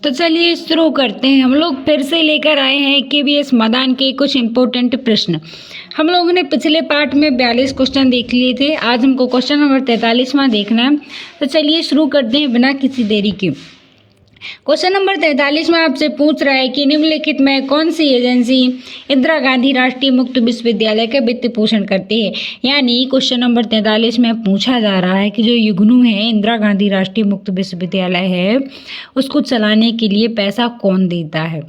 तो चलिए शुरू करते हैं। हम लोग फिर से लेकर आए हैं KVS मैदान के कुछ इम्पोर्टेंट प्रश्न। हम लोगों ने पिछले पार्ट में 42 क्वेश्चन देख लिए थे। आज हमको क्वेश्चन नंबर 43वां देखना है। तो चलिए शुरू करते हैं बिना किसी देरी के। क्वेश्चन नंबर 43 में आपसे पूछ रहा है कि निम्नलिखित में कौन सी एजेंसी इंदिरा गांधी राष्ट्रीय मुक्त विश्वविद्यालय का वित्त पोषण करती है। यानी क्वेश्चन नंबर 43 में पूछा जा रहा है कि जो युग्नू है इंदिरा गांधी राष्ट्रीय मुक्त विश्वविद्यालय है, उसको चलाने के लिए पैसा कौन देता है।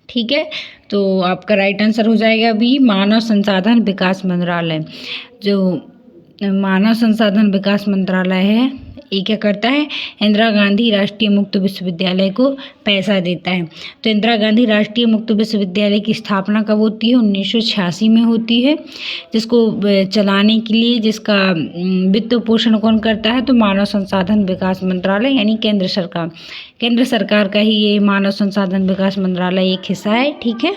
ठीक है, तो आपका राइट आंसर हो जाएगा बी, मानव संसाधन विकास मंत्रालय। जो मानव संसाधन विकास मंत्रालय है, ये क्या करता है, इंदिरा गांधी राष्ट्रीय मुक्त विश्वविद्यालय को पैसा देता है। तो इंदिरा गांधी राष्ट्रीय मुक्त विश्वविद्यालय की स्थापना कब होती है, 1986 में होती है। जिसको चलाने के लिए जिसका वित्त पोषण कौन करता है, तो मानव संसाधन विकास मंत्रालय यानी केंद्र सरकार। केंद्र सरकार का ही ये मानव संसाधन विकास मंत्रालय एक हिस्सा है। ठीक है,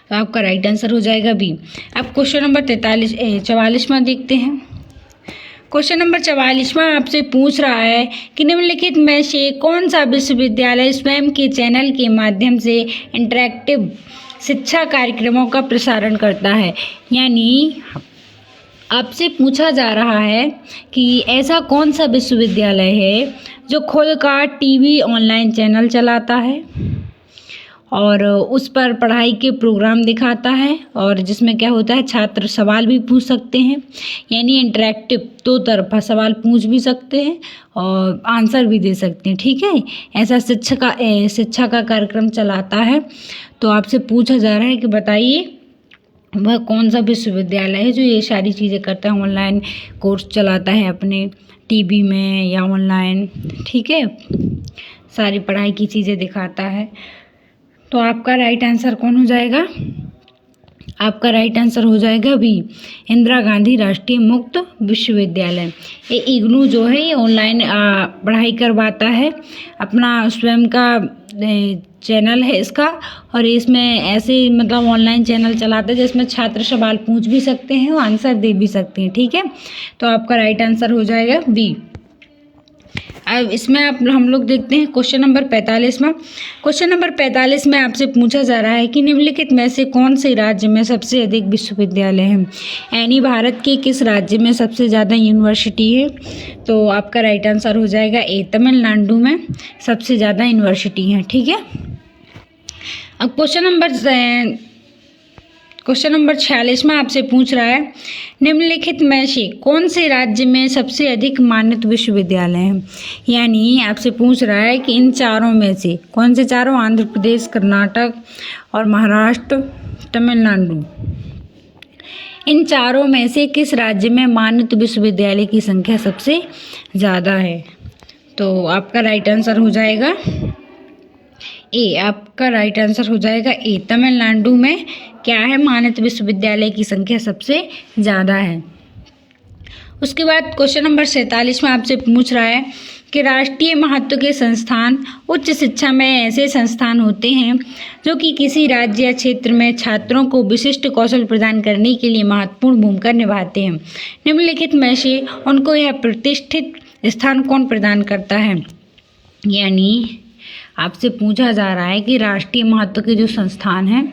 तो आपका राइट आंसर हो जाएगा बी। अब क्वेश्चन नंबर 44वां देखते हैं। क्वेश्चन नंबर 44वां आपसे पूछ रहा है कि निम्नलिखित में से कौन सा विश्वविद्यालय स्वयं के चैनल के माध्यम से इंटरैक्टिव शिक्षा कार्यक्रमों का प्रसारण करता है। यानी आपसे पूछा जा रहा है कि ऐसा कौन सा विश्वविद्यालय है जो खुद का टीवी ऑनलाइन चैनल चलाता है और उस पर पढ़ाई के प्रोग्राम दिखाता है, और जिसमें क्या होता है, छात्र सवाल भी पूछ सकते हैं। यानी इंटरैक्टिव, दो तरफा सवाल पूछ भी सकते हैं और आंसर भी दे सकते हैं। ठीक है, ऐसा शिक्षा का कार्यक्रम चलाता है। तो आपसे पूछा जा रहा है कि बताइए वह कौन सा विश्वविद्यालय है जो ये सारी चीज़ें करता है, ऑनलाइन कोर्स चलाता है अपने टीवी में या ऑनलाइन। ठीक है, सारी पढ़ाई की चीज़ें दिखाता है। तो आपका राइट आंसर कौन हो जाएगा, आपका राइट आंसर हो जाएगा बी, इंदिरा गांधी राष्ट्रीय मुक्त विश्वविद्यालय। ये इग्नू जो है ये ऑनलाइन पढ़ाई करवाता है, अपना स्वयं का चैनल है इसका, और इसमें ऐसे मतलब ऑनलाइन चैनल चलाता है जिसमें छात्र सवाल पूछ भी सकते हैं और आंसर दे भी सकते हैं। ठीक है, तो आपका राइट आंसर हो जाएगा बी। अब इसमें हम लोग देखते हैं क्वेश्चन नंबर 45 में। क्वेश्चन नंबर 45 में आपसे पूछा जा रहा है कि निम्नलिखित में से कौन से राज्य में सबसे अधिक विश्वविद्यालय हैं। यानी भारत के किस राज्य में सबसे ज़्यादा यूनिवर्सिटी है। तो आपका राइट आंसर हो जाएगा ए, तमिलनाडु में सबसे ज़्यादा यूनिवर्सिटी हैं। ठीक है, अब क्वेश्चन नंबर 46 में आपसे पूछ रहा है निम्नलिखित में से कौन से राज्य में सबसे अधिक मान्यत विश्वविद्यालय हैं। यानी आपसे पूछ रहा है कि इन चारों में से कौन से चारों, आंध्र प्रदेश, कर्नाटक और महाराष्ट्र, तमिलनाडु, इन चारों में से किस राज्य में मान्यत विश्वविद्यालय की संख्या सबसे ज़्यादा है। तो आपका राइट आंसर हो जाएगा ए, आपका राइट आंसर हो जाएगा ए, तमिलनाडु में क्या है, मान्यत विश्वविद्यालय की संख्या सबसे ज़्यादा है। उसके बाद क्वेश्चन नंबर 47 में आपसे पूछ रहा है कि राष्ट्रीय महत्व के संस्थान उच्च शिक्षा में ऐसे संस्थान होते हैं जो कि किसी राज्य या क्षेत्र में छात्रों को विशिष्ट कौशल प्रदान करने के लिए महत्वपूर्ण भूमिका निभाते हैं। निम्नलिखित में से उनको यह प्रतिष्ठित स्थान कौन प्रदान करता है। यानी आपसे पूछा जा रहा है कि राष्ट्रीय महत्व के जो संस्थान हैं,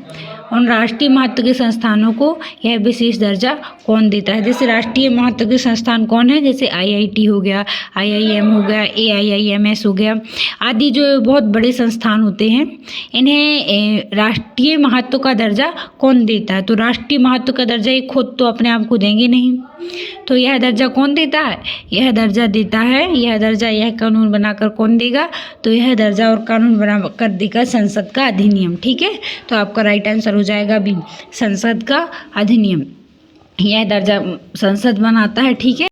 उन राष्ट्रीय महत्व के संस्थानों को यह विशेष दर्जा कौन देता है। जैसे राष्ट्रीय महत्व के संस्थान कौन है, जैसे IIT हो गया, IIM हो गया, AIIMS हो गया, आदि जो बहुत बड़े संस्थान होते हैं, इन्हें राष्ट्रीय महत्व का दर्जा कौन देता है। तो राष्ट्रीय महत्व का दर्जा ये खुद तो अपने आप को देंगे नहीं, तो यह दर्जा कौन देता है, यह दर्जा देता है, यह दर्जा, यह कानून बनाकर कौन देगा, तो यह दर्जा और कानून बना कर देगा संसद का अधिनियम। ठीक है, तो आपका राइट आंसर हो जाएगा बी, संसद का अधिनियम। यह दर्जा संसद बनाता है। ठीक है।